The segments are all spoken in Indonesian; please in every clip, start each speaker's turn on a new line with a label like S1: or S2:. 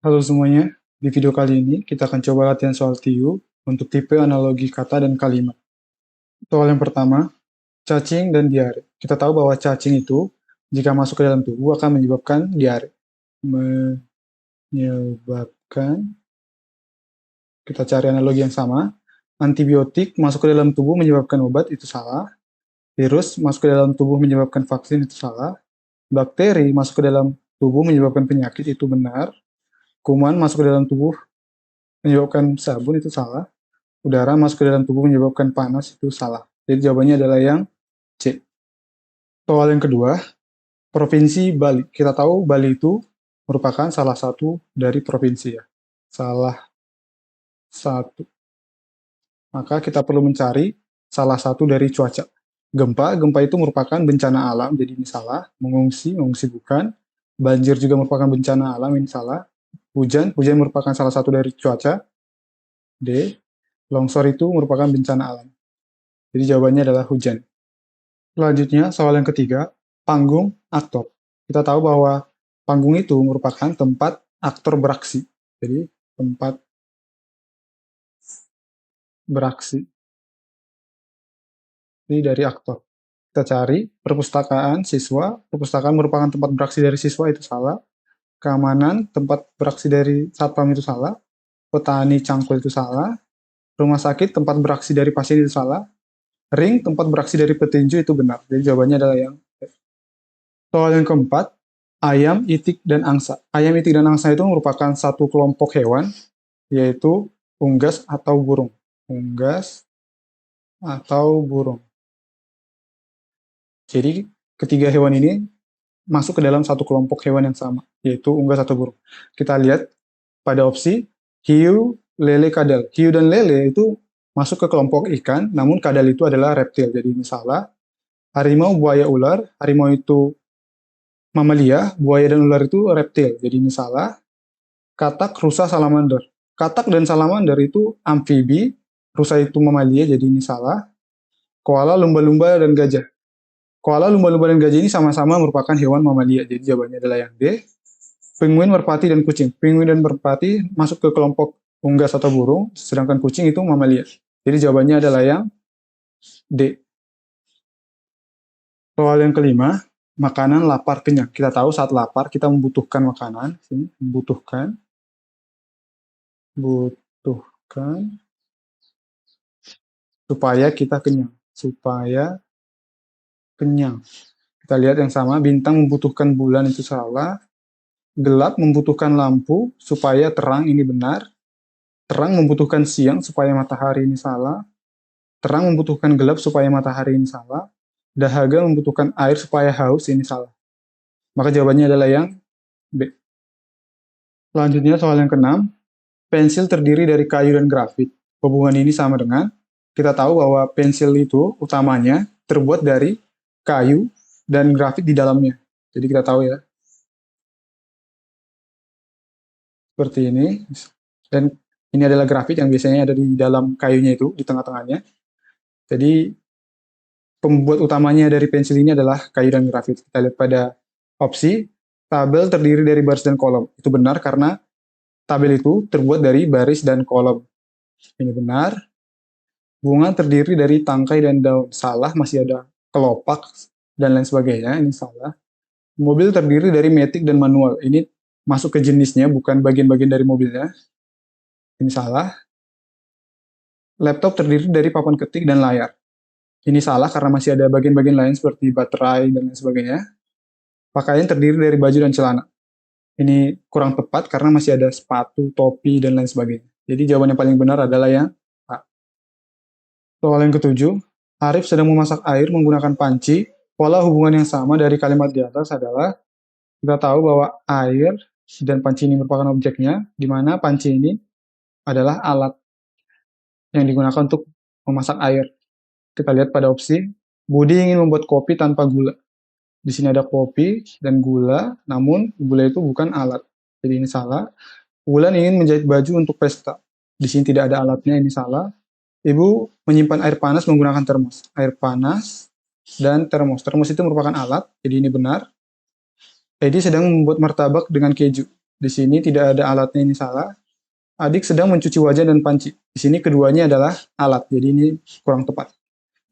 S1: Halo semuanya, di video kali ini kita akan coba latihan soal TIU untuk tipe analogi kata dan kalimat. Soal yang pertama, cacing dan diare. Kita tahu bahwa cacing itu jika masuk ke dalam tubuh akan menyebabkan diare. Menyebabkan, kita cari analogi yang sama. Antibiotik masuk ke dalam tubuh menyebabkan obat, itu salah. Virus masuk ke dalam tubuh menyebabkan vaksin, itu salah. Bakteri masuk ke dalam tubuh menyebabkan penyakit, itu benar. Kuman masuk ke dalam tubuh menyebabkan sabun, itu salah. Udara masuk ke dalam tubuh menyebabkan panas, itu salah. Jadi jawabannya adalah yang C. Soal yang kedua, Provinsi Bali. Kita tahu Bali itu merupakan salah satu dari provinsi ya. Salah satu. Maka kita perlu mencari salah satu dari cuaca. Gempa itu merupakan bencana alam, jadi ini salah. Mengungsi bukan. Banjir juga merupakan bencana alam, ini salah. Hujan merupakan salah satu dari cuaca. D. Longsor itu merupakan bencana alam. Jadi jawabannya adalah hujan. Selanjutnya, soal yang ketiga, panggung aktor. Kita tahu bahwa panggung itu merupakan tempat aktor beraksi. Jadi, tempat beraksi. Ini dari aktor. Kita cari perpustakaan siswa. Perpustakaan merupakan tempat beraksi dari siswa, itu salah. Keamanan, tempat beraksi dari satpam, itu salah. Petani cangkul, itu salah. Rumah sakit, tempat beraksi dari pasien, itu salah. Ring, tempat beraksi dari petinju, itu benar. Jadi jawabannya adalah yang soal yang keempat, ayam, itik, dan angsa. Ayam, itik, dan angsa itu merupakan satu kelompok hewan, yaitu unggas atau burung. Unggas atau burung. Jadi ketiga hewan ini masuk ke dalam satu kelompok hewan yang sama, yaitu unggas atau burung. Kita lihat pada opsi hiu, lele, kadal. Hiu dan lele itu masuk ke kelompok ikan, namun kadal itu adalah reptil. Jadi ini salah. Harimau, buaya, ular. Harimau itu mamalia, buaya dan ular itu reptil. Jadi ini salah. Katak, rusa, salamander. Katak dan salamander itu amfibi, rusa itu mamalia, jadi ini salah. Koala, lumba-lumba, dan gajah. Koala, lumba-lumba, dan gajah ini sama-sama merupakan hewan mamalia, jadi jawabannya adalah yang D. Penguin, merpati, dan kucing. Penguin dan merpati masuk ke kelompok unggas atau burung, sedangkan kucing itu mamalia. Jadi jawabannya adalah yang D. Soal yang kelima, makanan, lapar, kenyang. Kita tahu saat lapar kita membutuhkan makanan, membutuhkan supaya kita kenyang. Kita lihat yang sama, bintang membutuhkan bulan, itu salah. Gelap membutuhkan lampu supaya terang, ini benar. Terang membutuhkan siang supaya matahari, ini salah. Terang membutuhkan gelap supaya matahari, ini salah. Dahaga membutuhkan air supaya haus, ini salah. Maka jawabannya adalah yang B. Selanjutnya soal yang keenam, pensil terdiri dari kayu dan grafit. Hubungan ini sama dengan, kita tahu bahwa pensil itu utamanya terbuat dari kayu dan grafit di dalamnya. Jadi kita tahu ya. Seperti ini. Dan ini adalah grafit yang biasanya ada di dalam kayunya itu, di tengah-tengahnya. Jadi pembuat utamanya dari pensil ini adalah kayu dan grafit. Kita lihat pada opsi, tabel terdiri dari baris dan kolom. Itu benar karena tabel itu terbuat dari baris dan kolom. Ini benar. Bunga terdiri dari tangkai dan daun. Salah, masih ada kelopak dan lain sebagainya. Ini salah. Mobil terdiri dari matic dan manual. Ini masuk ke jenisnya, bukan bagian-bagian dari mobilnya. Ini salah. Laptop terdiri dari papan ketik dan layar. Ini salah karena masih ada bagian-bagian lain seperti baterai dan lain sebagainya. Pakaian terdiri dari baju dan celana. Ini kurang tepat karena masih ada sepatu, topi, dan lain sebagainya. Jadi jawaban yang paling benar adalah yang A. Soal yang ketujuh, Arif sedang memasak air menggunakan panci. Pola hubungan yang sama dari kalimat di atas adalah, kita tahu bahwa air dan panci ini merupakan objeknya, di mana panci ini adalah alat yang digunakan untuk memasak air. Kita lihat pada opsi, Budi ingin membuat kopi tanpa gula. Di sini ada kopi dan gula, namun gula itu bukan alat. Jadi ini salah. Wulan ingin menjahit baju untuk pesta. Di sini tidak ada alatnya, ini salah. Ibu menyimpan air panas menggunakan termos. Air panas dan termos. Termos itu merupakan alat, jadi ini benar. Edi sedang membuat martabak dengan keju. Di sini tidak ada alatnya, ini salah. Adik sedang mencuci wajan dan panci. Di sini keduanya adalah alat, jadi ini kurang tepat.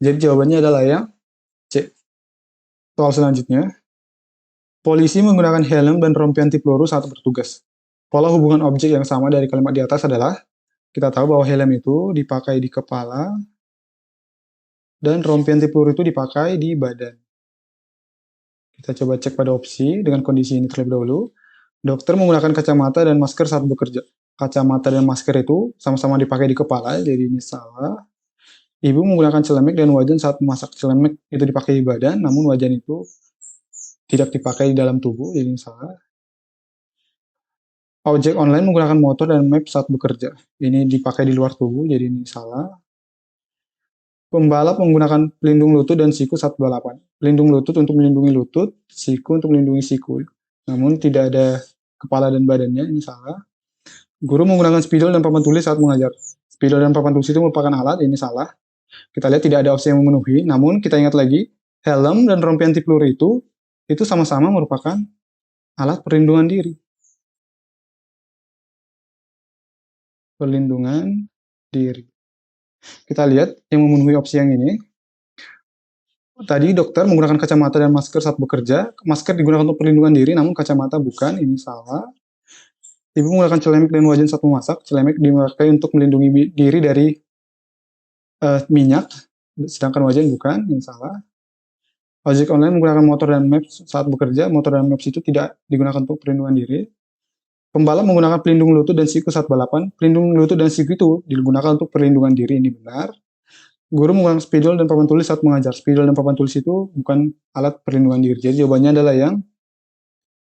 S1: Jadi jawabannya adalah yang C. Soal selanjutnya, polisi menggunakan helm dan rompi anti peluru saat bertugas. Pola hubungan objek yang sama dari kalimat di atas adalah, kita tahu bahwa helm itu dipakai di kepala, dan rompi anti peluru itu dipakai di badan. Kita coba cek pada opsi dengan kondisi ini terlebih dahulu. Dokter menggunakan kacamata dan masker saat bekerja. Kacamata dan masker itu sama-sama dipakai di kepala, jadi ini salah. Ibu menggunakan celemek dan wajan saat memasak. Celemek itu dipakai di badan, namun wajan itu tidak dipakai di dalam tubuh, jadi ini salah. Ojek online menggunakan motor dan map saat bekerja. Ini dipakai di luar tubuh, jadi ini salah. Pembalap menggunakan pelindung lutut dan siku saat balapan. Pelindung lutut untuk melindungi lutut, siku untuk melindungi siku. Namun tidak ada kepala dan badannya, ini salah. Guru menggunakan spidol dan papan tulis saat mengajar. Spidol dan papan tulis itu merupakan alat, ini salah. Kita lihat tidak ada opsi yang memenuhi, namun kita ingat lagi, helm dan rompi anti peluru itu sama-sama merupakan alat perlindungan diri. Perlindungan diri. Kita lihat yang memenuhi opsi yang ini. Tadi dokter menggunakan kacamata dan masker saat bekerja. Masker digunakan untuk perlindungan diri, namun kacamata bukan, ini salah. Ibu menggunakan celemek dan wajan saat memasak. Celemek dipakai untuk melindungi diri dari minyak, sedangkan wajan bukan, ini salah. Ojek online menggunakan motor dan maps saat bekerja. Motor dan maps itu tidak digunakan untuk perlindungan diri. Pembalap menggunakan pelindung lutut dan siku saat balapan. Pelindung lutut dan siku itu digunakan untuk perlindungan diri, ini benar. Guru menggunakan spidol dan papan tulis saat mengajar. Spidol dan papan tulis itu bukan alat perlindungan diri. Jadi jawabannya adalah yang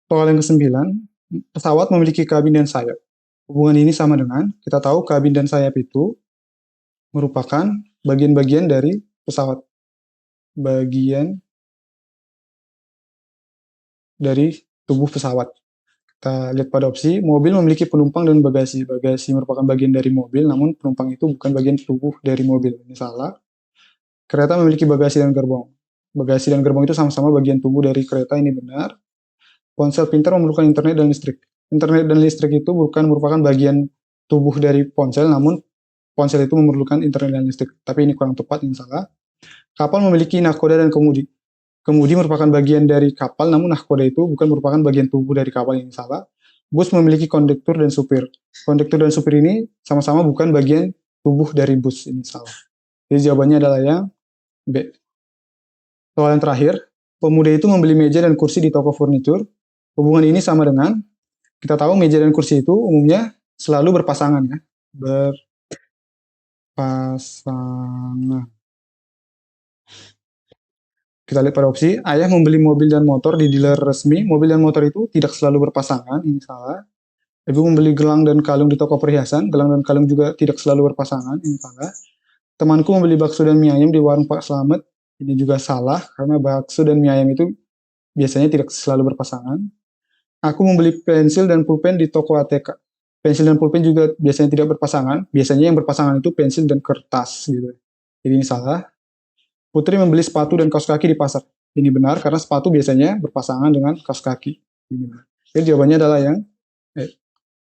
S1: soal yang ke-9. Pesawat memiliki kabin dan sayap. Hubungan ini sama dengan, kita tahu kabin dan sayap itu merupakan bagian-bagian dari pesawat. Bagian dari tubuh pesawat. Kita lihat pada opsi, mobil memiliki penumpang dan bagasi. Bagasi merupakan bagian dari mobil, namun penumpang itu bukan bagian tubuh dari mobil. Ini salah. Kereta memiliki bagasi dan gerbong. Bagasi dan gerbong itu sama-sama bagian tubuh dari kereta, ini benar. Ponsel pintar memerlukan internet dan listrik. Internet dan listrik itu bukan merupakan bagian tubuh dari ponsel, namun ponsel itu memerlukan internet dan listrik. Tapi ini kurang tepat, ini salah. Kapal memiliki nahkoda dan kemudi. Kemudi merupakan bagian dari kapal, namun nahkoda itu bukan merupakan bagian tubuh dari kapal, ini salah. Bus memiliki kondektur dan supir. Kondektur dan supir ini sama-sama bukan bagian tubuh dari bus, ini salah. Jadi jawabannya adalah yang B. Soal yang terakhir, pemuda itu membeli meja dan kursi di toko furnitur. Hubungan ini sama dengan, kita tahu meja dan kursi itu umumnya selalu berpasangan, ya. Berpasangan. Kita lihat pada opsi, ayah membeli mobil dan motor di dealer resmi. Mobil dan motor itu tidak selalu berpasangan, ini salah. Ibu membeli gelang dan kalung di toko perhiasan. Gelang dan kalung juga tidak selalu berpasangan, ini salah. Temanku membeli bakso dan mie ayam di warung Pak Slamet. Ini juga salah, karena bakso dan mie ayam itu biasanya tidak selalu berpasangan. Aku membeli pensil dan pulpen di toko ATK. Pensil dan pulpen juga biasanya tidak berpasangan. Biasanya yang berpasangan itu pensil dan kertas, gitu. Jadi ini salah. Putri membeli sepatu dan kaos kaki di pasar. Ini benar, karena sepatu biasanya berpasangan dengan kaos kaki. Ini benar. Jadi jawabannya adalah yang